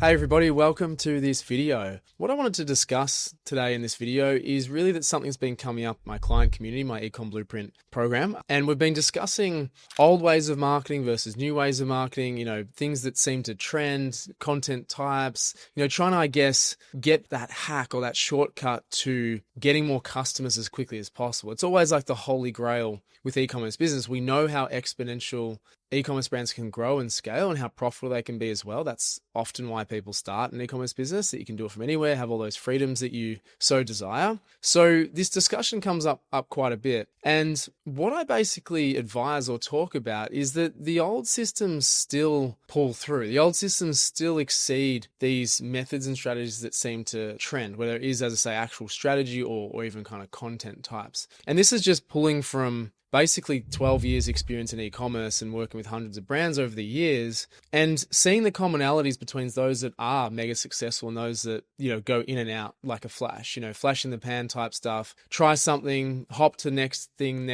Hey everybody, welcome to this video. What I wanted to discuss today in this video is really that something's been coming up in my client community, my Ecom Blueprint program, and we've been discussing old ways of marketing versus new ways of marketing, things that seem to trend, content types, trying to, get that hack or that shortcut to getting more customers as quickly as possible. It's always like the holy grail with e-commerce business. We know how exponential e-commerce brands can grow and scale and how profitable they can be as well. That's often why people start an e-commerce business, that you can do it from anywhere, have all those freedoms that you so desire. So this discussion comes up quite a bit. And what I basically advise or talk about is that the old systems still pull through. The old systems still exceed these methods and strategies that seem to trend, whether it is, as I say, actual strategy or even kind of content types. And this is just pulling from basically 12 years experience in e-commerce and working with hundreds of brands over the years and seeing the commonalities between those that are mega successful and those that, go in and out like a flash, flash in the pan type stuff, try something, hop to next thing,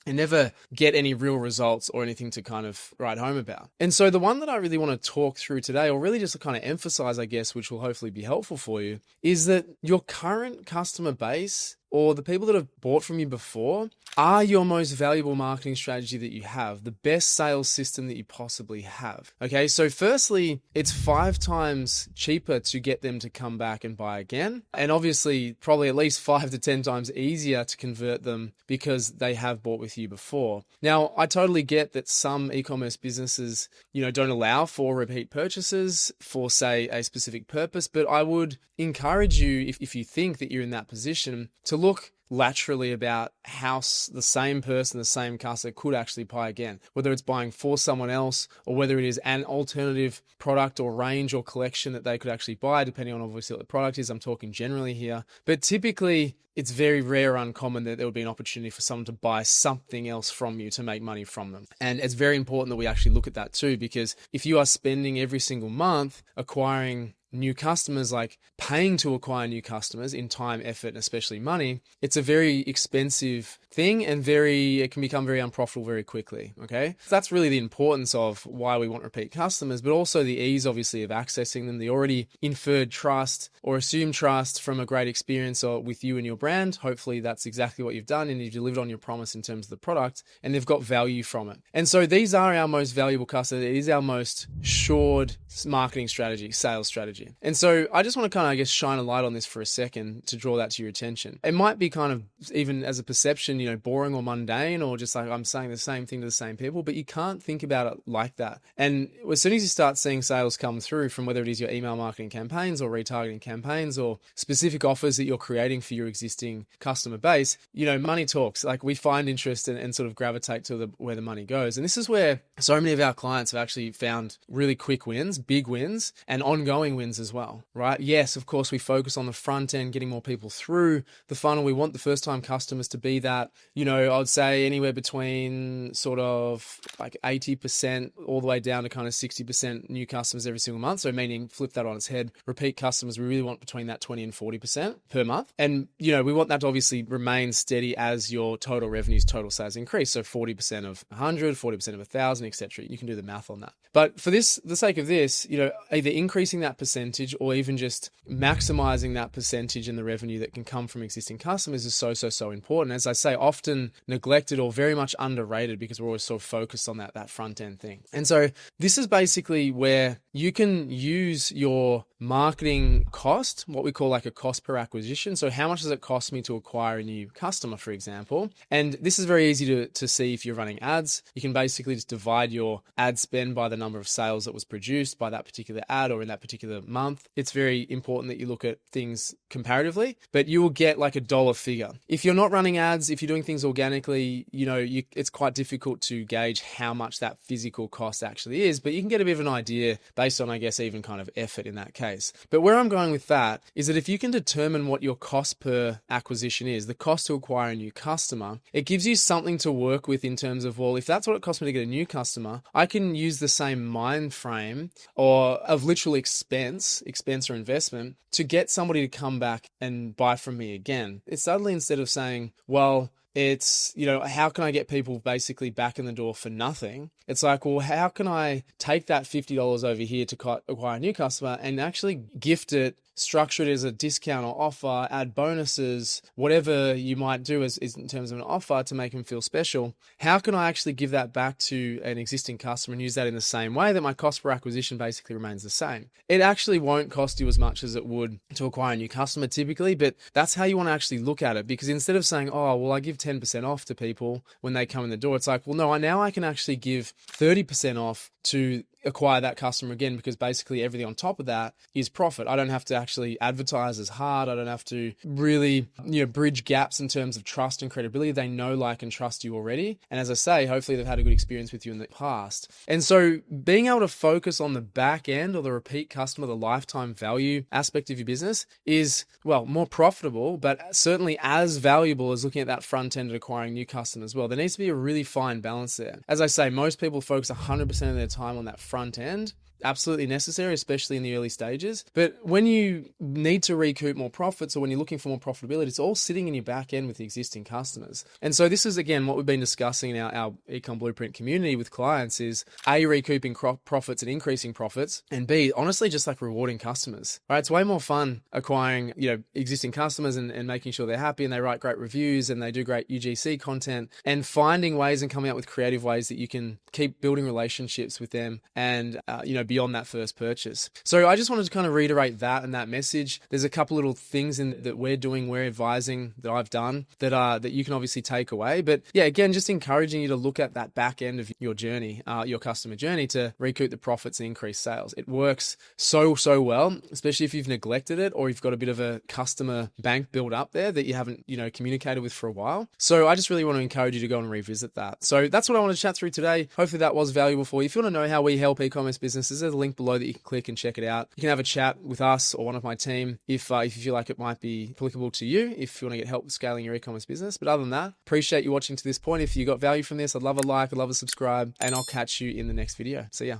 and never get any real results or anything to kind of write home about. And so the one that I really want to talk through today, or really just to kind of emphasize, which will hopefully be helpful for you, is that your current customer base or the people that have bought from you before are your most valuable marketing strategy that you have, the best sales system that you possibly have. Okay, so firstly, it's 5 times cheaper to get them to come back and buy again. And obviously, probably at least 5 to 10 times easier to convert them because they have bought with you before. Now, I totally get that some e-commerce businesses, don't allow for repeat purchases for, say, a specific purpose, but I would encourage you, if you think that you're in that position, to look laterally about how the same person, the same customer could actually buy again, whether it's buying for someone else or whether it is an alternative product or range or collection that they could actually buy, depending on obviously what the product is. I'm talking generally here, but typically it's very rare or uncommon that there would be an opportunity for someone to buy something else from you to make money from them. And it's very important that we actually look at that too, because if you are spending every single month acquiring new customers, like paying to acquire new customers in time, effort, and especially money, it's a very expensive thing and it can become very unprofitable very quickly. Okay. So that's really the importance of why we want repeat customers, but also the ease, obviously, of accessing them, the already inferred trust or assumed trust from a great experience or with you and your brand. Hopefully that's exactly what you've done and you've delivered on your promise in terms of the product and they've got value from it. And so these are our most valuable customers. It is our most assured marketing strategy, sales strategy. And so I just want to kind of, shine a light on this for a second to draw that to your attention. It might be kind of, even as a perception, boring or mundane, or just like I'm saying the same thing to the same people, but you can't think about it like that. And as soon as you start seeing sales come through from whether it is your email marketing campaigns or retargeting campaigns or specific offers that you're creating for your existing customer base, money talks. Like we find interest and sort of gravitate to where the money goes. And this is where so many of our clients have actually found really quick wins, big wins, and ongoing wins as well, right? Yes, of course, we focus on the front end, getting more people through the funnel. We want the first time customers to be that, I would say anywhere between sort of like 80% all the way down to kind of 60% new customers every single month. So meaning flip that on its head, repeat customers, we really want between that 20 and 40% per month. And, we want that to obviously remain steady as your total revenues, total sales increase. So 40% of 100, 40% of 1,000, etc. You can do the math on that. But for the sake of this, either increasing that percentage or even just maximizing that percentage in the revenue that can come from existing customers is so important. As I say, often neglected or very much underrated because we're always sort of focused on that front end thing. And so this is basically where you can use your marketing cost, what we call like a cost per acquisition. So how much does it cost me to acquire a new customer, for example? And this is very easy to see if you're running ads. You can basically just divide your ad spend by the number of sales that was produced by that particular ad or in that particular month. It's very important that you look at things comparatively, but you will get like a dollar figure. If you're not running ads, if you're doing things organically, it's quite difficult to gauge how much that physical cost actually is, but you can get a bit of an idea based on, even kind of effort in that case. But where I'm going with that is that if you can determine what your cost per acquisition is, the cost to acquire a new customer, it gives you something to work with in terms of, well, if that's what it costs me to get a new customer, I can use the same mind frame or of literal expense or investment to get somebody to come back and buy from me again. It's suddenly, instead of saying, well, it's, you know, how can I get people basically back in the door for nothing? It's like, well, how can I take that $50 over here to acquire a new customer and actually gift it, structure it as a discount or offer, add bonuses, whatever you might do is in terms of an offer to make them feel special. How can I actually give that back to an existing customer and use that in the same way that my cost per acquisition basically remains the same? It actually won't cost you as much as it would to acquire a new customer typically, but that's how you want to actually look at it, because instead of saying, oh, well, I give 10% off to people when they come in the door, it's like, well, no, now I can actually give 30% off to acquire that customer again, because basically everything on top of that is profit. I don't have to actually advertise as hard. I don't have to really, bridge gaps in terms of trust and credibility. They know, like, and trust you already. And as I say, hopefully they've had a good experience with you in the past. And so being able to focus on the back end or the repeat customer, the lifetime value aspect of your business is, well, more profitable, but certainly as valuable as looking at that front end and acquiring new customers as well. There needs to be a really fine balance there. As I say, most people focus 100% of their time on that front end. Absolutely necessary, especially in the early stages. But when you need to recoup more profits, or when you're looking for more profitability, it's all sitting in your back end with the existing customers. And so this is, again, what we've been discussing in our Ecom Blueprint community with clients is A, recouping profits and increasing profits, and B, honestly, just like rewarding customers. Right? It's way more fun acquiring, existing customers and making sure they're happy and they write great reviews and they do great UGC content, and finding ways and coming up with creative ways that you can keep building relationships with them and, beyond that first purchase. So I just wanted to kind of reiterate that and that message. There's a couple little things that we're advising that I've done that you can obviously take away. But yeah, again, just encouraging you to look at that back end of your journey, your customer journey, to recoup the profits and increase sales. It works so well, especially if you've neglected it or you've got a bit of a customer bank built up there that you haven't, communicated with for a while. So I just really want to encourage you to go and revisit that. So that's what I want to chat through today. Hopefully that was valuable for you. If you want to know how we help e-commerce businesses, there's a link below that you can click and check it out. You can have a chat with us or one of my team if you feel like it might be applicable to you, if you want to get help with scaling your e-commerce business. But other than that, appreciate you watching to this point. If you got value from this, I'd love a like, I'd love a subscribe, and I'll catch you in the next video. See ya.